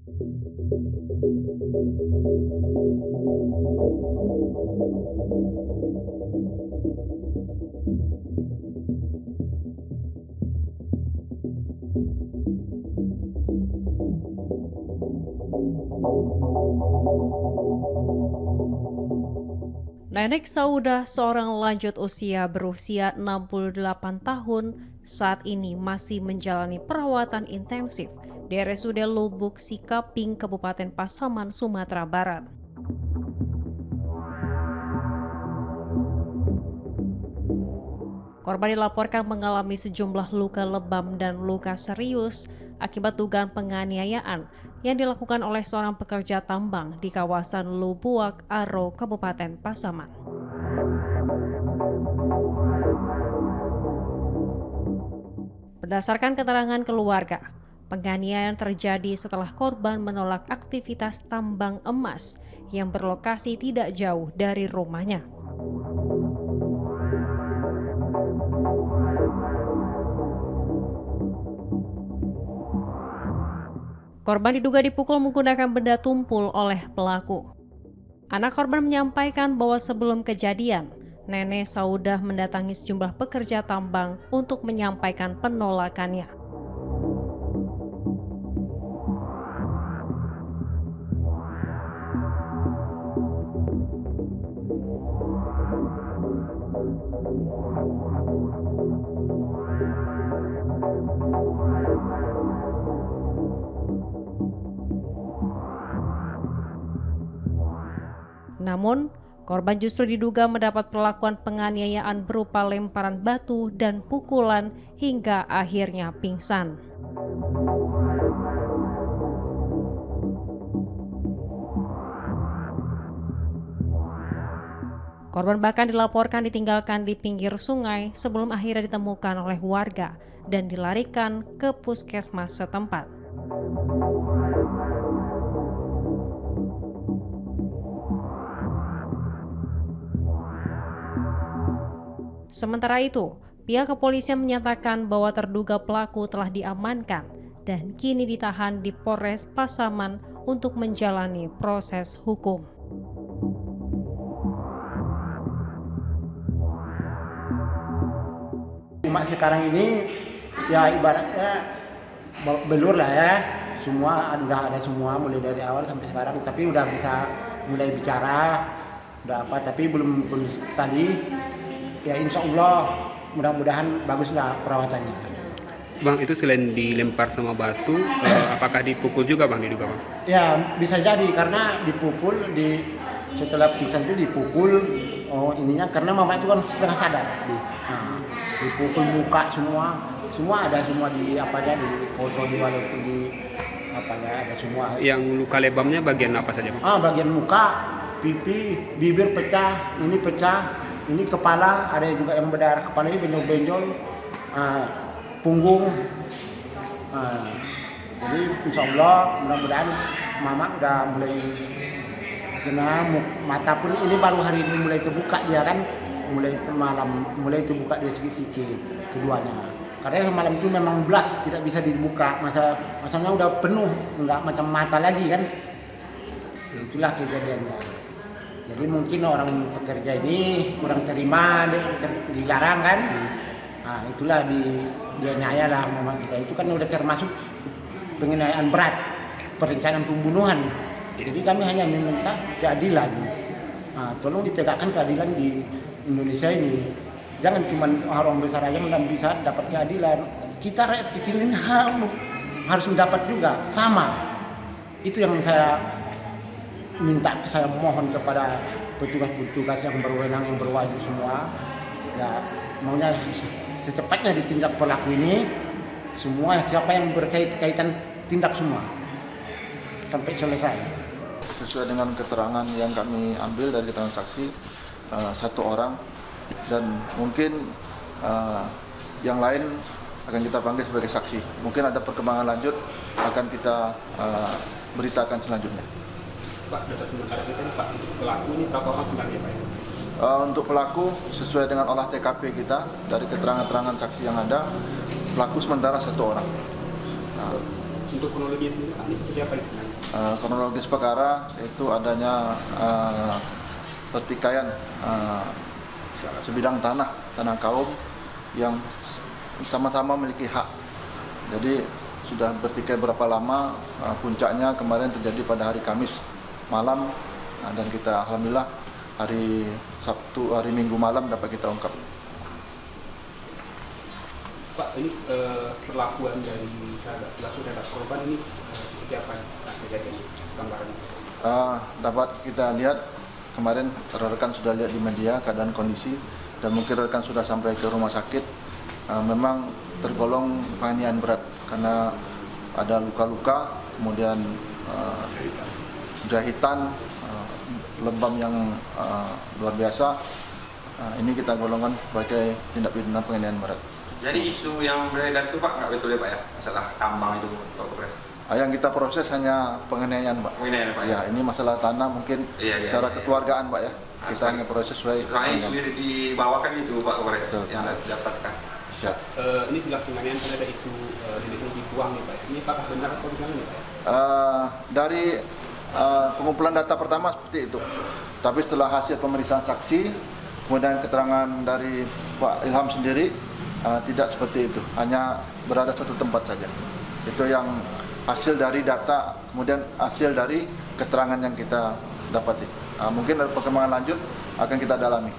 Nenek Saudah, seorang lanjut usia berusia 68 tahun, saat ini masih menjalani perawatan intensif di RSUD Lubuk Sikaping, Kabupaten Pasaman, Sumatera Barat. Korban dilaporkan mengalami sejumlah luka lebam dan luka serius akibat dugaan penganiayaan yang dilakukan oleh seorang pekerja tambang di kawasan Lubuak, Aro, Kabupaten Pasaman. Berdasarkan keterangan keluarga, penganiayaan terjadi setelah korban menolak aktivitas tambang emas yang berlokasi tidak jauh dari rumahnya. Korban diduga dipukul menggunakan benda tumpul oleh pelaku. Anak korban menyampaikan bahwa sebelum kejadian, Nenek Saudah mendatangi sejumlah pekerja tambang untuk menyampaikan penolakannya. Namun, korban justru diduga mendapat perlakuan penganiayaan berupa lemparan batu dan pukulan hingga akhirnya pingsan. Korban bahkan dilaporkan ditinggalkan di pinggir sungai sebelum akhirnya ditemukan oleh warga dan dilarikan ke puskesmas setempat. Sementara itu, pihak kepolisian menyatakan bahwa terduga pelaku telah diamankan dan kini ditahan di Polres Pasaman untuk menjalani proses hukum. Cuma sekarang ini ya ibaratnya belur lah ya, semua udah ada semua mulai dari awal sampai sekarang, tapi udah bisa mulai bicara, udah apa, tapi belum tadi. Ya insya Allah mudah-mudahan baguslah perawatannya. Bang, itu selain dilempar sama batu, apakah dipukul juga Bang? Diduga Bang? Ya bisa jadi karena dipukul setelah pingsan itu dipukul. Oh ininya karena mama itu kan setengah sadar. Nah, dipukul muka semua ada semua di apa aja, di foto di walaupun di apa ya ada semua. Yang luka lebamnya bagian apa saja Bang? Bagian muka, pipi, bibir pecah, ini pecah. Ini kepala, ada juga yang berdarah, kepala ini benjol-benjol, punggung. Jadi insya Allah mudah-mudahan mama udah mulai jenah, mata pun ini baru hari ini mulai terbuka dia kan, mulai terbuka dia sedikit keduanya. Karena malam itu memang belas tidak bisa dibuka, masanya udah penuh, nggak macam mata lagi kan. Itulah kejadiannya. Jadi mungkin orang pekerja ini kurang terima, dilarang kan. Nah itulah dianiaya lah memang kita itu kan udah termasuk penganiayaan berat, perencanaan pembunuhan. Jadi kami hanya meminta keadilan. Tolong ditegakkan keadilan di Indonesia ini. Jangan cuma orang besar aja yang bisa dapat keadilan. Kita rakyat kecil ini harus mendapat juga sama. Itu yang saya mohon kepada petugas-petugas yang berwenang, yang berwajib semua, ya maunya secepatnya ditindak pelaku ini, semua siapa yang berkaitan tindak semua sampai selesai. Sesuai dengan keterangan yang kami ambil dari keterangan saksi, satu orang dan mungkin yang lain akan kita panggil sebagai saksi. Mungkin ada perkembangan lanjut akan kita beritakan selanjutnya. Pak, data sementara kita ini Pak, untuk pelaku ini berapa orang sebenarnya Pak? Untuk pelaku, sesuai dengan olah TKP kita, dari keterangan-keterangan saksi yang ada, pelaku sementara satu orang. Untuk kronologi sendiri Pak, ini seperti apa di sebenarnya? Kronologis perkara itu adanya pertikaian sebidang tanah kaum yang sama-sama memiliki hak. Jadi sudah bertikai berapa lama, puncaknya kemarin terjadi pada hari Kamis malam, dan kita alhamdulillah hari Minggu malam dapat kita ungkap. Pak, ini perlakuan dari pelaku terhadap korban ini seperti apa saat kejadian gambaran? Dapat kita lihat kemarin rekan sudah lihat di media keadaan kondisi, dan mungkin rekan sudah sampai ke rumah sakit. Memang tergolong penganiayaan berat karena ada luka-luka, kemudian jahitan, lebam yang luar biasa. Ini kita golongkan sebagai tindak pidana penganiayaan berat. Jadi isu yang beredar itu Pak nggak betul ya Pak ya, masalah tambang itu Pak Kapolres? Yang kita proses hanya penganiayaan, Pak. Penganiayaan Pak. Ya, ini masalah tanah mungkin secara kekeluargaan, Pak ya. Kita hanya proses sesuai. Soalnya isu dibawakan itu Pak Kapolres yang dapatkan. Siap. Ini setelah penganiayaan kan ada isu nenek ini dibuang nih Pak. Ini apakah benar atau bagaimana nih Pak? Dari pengumpulan data pertama seperti itu. Tapi setelah hasil pemeriksaan saksi, kemudian keterangan dari Pak Ilham sendiri, tidak seperti itu, hanya berada satu tempat saja. Itu yang hasil dari data, kemudian hasil dari keterangan yang kita dapati. Mungkin ada perkembangan lanjut akan kita dalami.